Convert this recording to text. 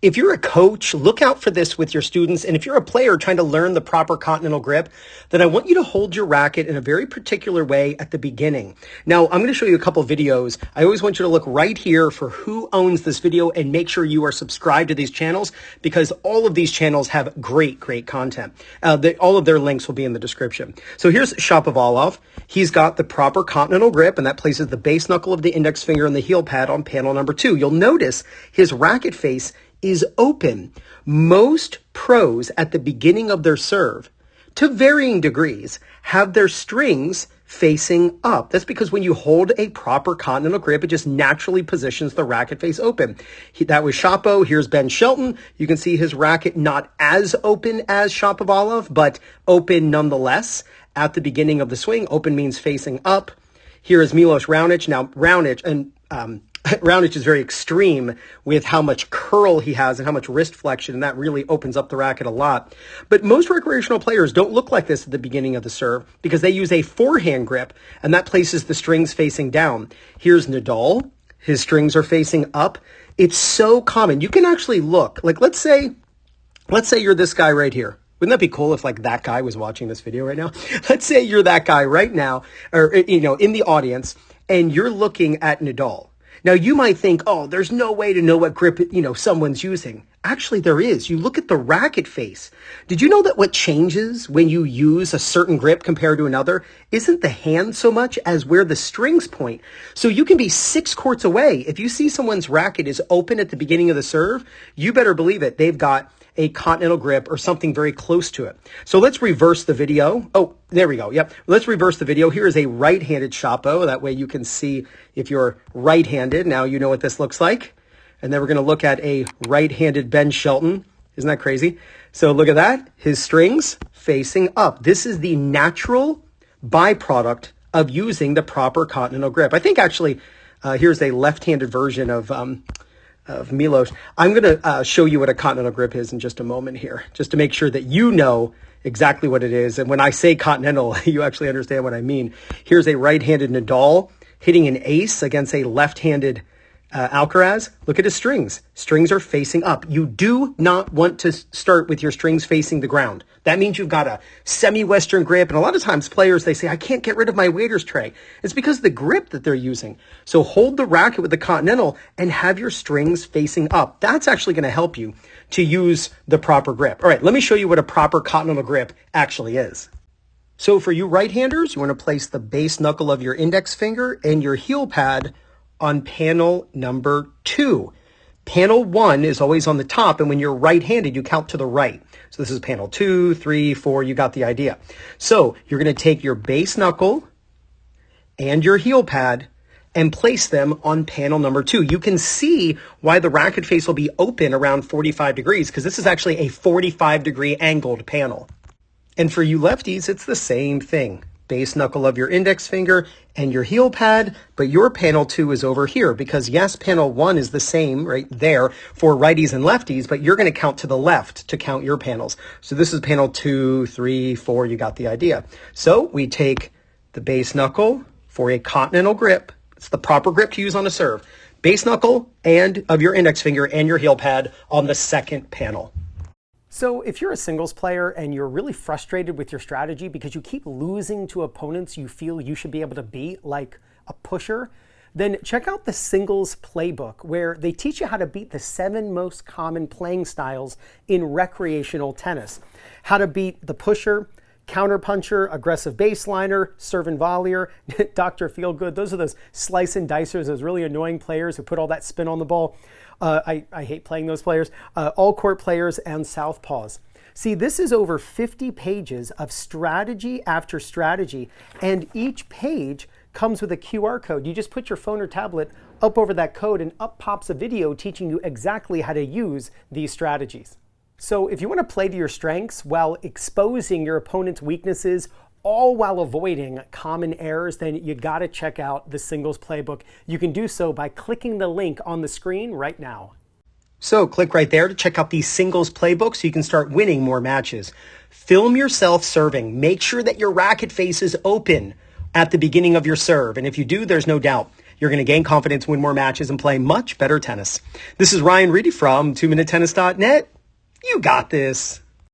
If you're a coach, look out for this with your students. And if you're a player trying to learn the proper continental grip, then I want you to hold your racket in a very particular way at the beginning. Now, I'm going to show you a couple videos. I always want you to look right here for who owns this video and make sure you are subscribed to these channels because all of these channels have great content. All of their links will be in the description. So here's Shapovalov. He's got the proper continental grip, and that places the base knuckle of the index finger and the heel pad on panel number 2. You'll notice his racket face is open. Most pros at the beginning of their serve, to varying degrees, have their strings facing up. That's because when you hold a proper continental grip, it just naturally positions the racket face open. That was Shapo. Here's Ben Shelton. You can see his racket not as open as Shapovalov, but open nonetheless at the beginning of the swing. Open means facing up. Here is Milos Raonic. Now, Raonic is very extreme with how much curl he has and how much wrist flexion, and that really opens up the racket a lot. But most recreational players don't look like this at the beginning of the serve because they use a forehand grip, and that places the strings facing down. Here's Nadal. His strings are facing up. It's so common. You can actually look. Like, let's say you're this guy right here. Wouldn't that be cool if like that guy was watching this video right now? Let's say you're that guy right now, or, in the audience, and you're looking at Nadal. Now, you might think, oh, there's no way to know what grip, someone's using. Actually, there is. You look at the racket face. Did you know that what changes when you use a certain grip compared to another isn't the hand so much as where the strings point? So you can be 6 courts away. If you see someone's racket is open at the beginning of the serve, you better believe it. They've got a continental grip or something very close to it. So let's reverse the video. Oh, there we go. Yep. Let's reverse the video. Here is a right-handed Shapo. That way you can see if you're right-handed. Now you know what this looks like. And then we're going to look at a right-handed Ben Shelton. Isn't that crazy? So look at that. His strings facing up. This is the natural byproduct of using the proper continental grip. I think actually here's a left-handed version of Milos. I'm going to show you what a continental grip is in just a moment here, just to make sure that you know exactly what it is. And when I say continental, you actually understand what I mean. Here's a right-handed Nadal hitting an ace against a left-handed Alcaraz. Look at his strings. Strings are facing up. You do not want to start with your strings facing the ground. That means you've got a semi-Western grip. And a lot of times players, they say, I can't get rid of my waiter's tray. It's because of the grip that they're using. So hold the racket with the continental and have your strings facing up. That's actually going to help you to use the proper grip. All right, let me show you what a proper continental grip actually is. So for you right-handers, you want to place the base knuckle of your index finger and your heel pad on panel number 2. Panel 1 is always on the top, and when you're right-handed, you count to the right. So this is panel 2, 3, 4, you got the idea. So you're going to take your base knuckle and your heel pad and place them on panel number 2. You can see why the racket face will be open around 45 degrees, because this is actually a 45-degree angled panel. And for you lefties, it's the same thing. Base knuckle of your index finger and your heel pad, but your panel 2 is over here because yes, panel 1 is the same right there for righties and lefties, but you're going to count to the left to count your panels. So this is panel 2, 3, 4, you got the idea. So we take the base knuckle for a continental grip. It's the proper grip to use on a serve. Base knuckle and of your index finger and your heel pad on the second panel. So if you're a singles player and you're really frustrated with your strategy because you keep losing to opponents you feel you should be able to beat, like a pusher, then check out the Singles Playbook, where they teach you how to beat the 7 most common playing styles in recreational tennis. How to beat the pusher, counterpuncher, aggressive baseliner, serve and volleyer, Dr. Feelgood. Those are those slice and dicers, those really annoying players who put all that spin on the ball. I hate playing those players. All court players and southpaws. See, this is over 50 pages of strategy after strategy, and each page comes with a QR code. You just put your phone or tablet up over that code and up pops a video teaching you exactly how to use these strategies. So if you want to play to your strengths while exposing your opponent's weaknesses, all while avoiding common errors, then you got to check out the Singles Playbook. You can do so by clicking the link on the screen right now. So click right there to check out the Singles Playbook so you can start winning more matches. Film yourself serving. Make sure that your racket face is open at the beginning of your serve. And if you do, there's no doubt You're going to gain confidence, win more matches, and play much better tennis. This is Ryan Reedy from 2minutetennis.net. You got this.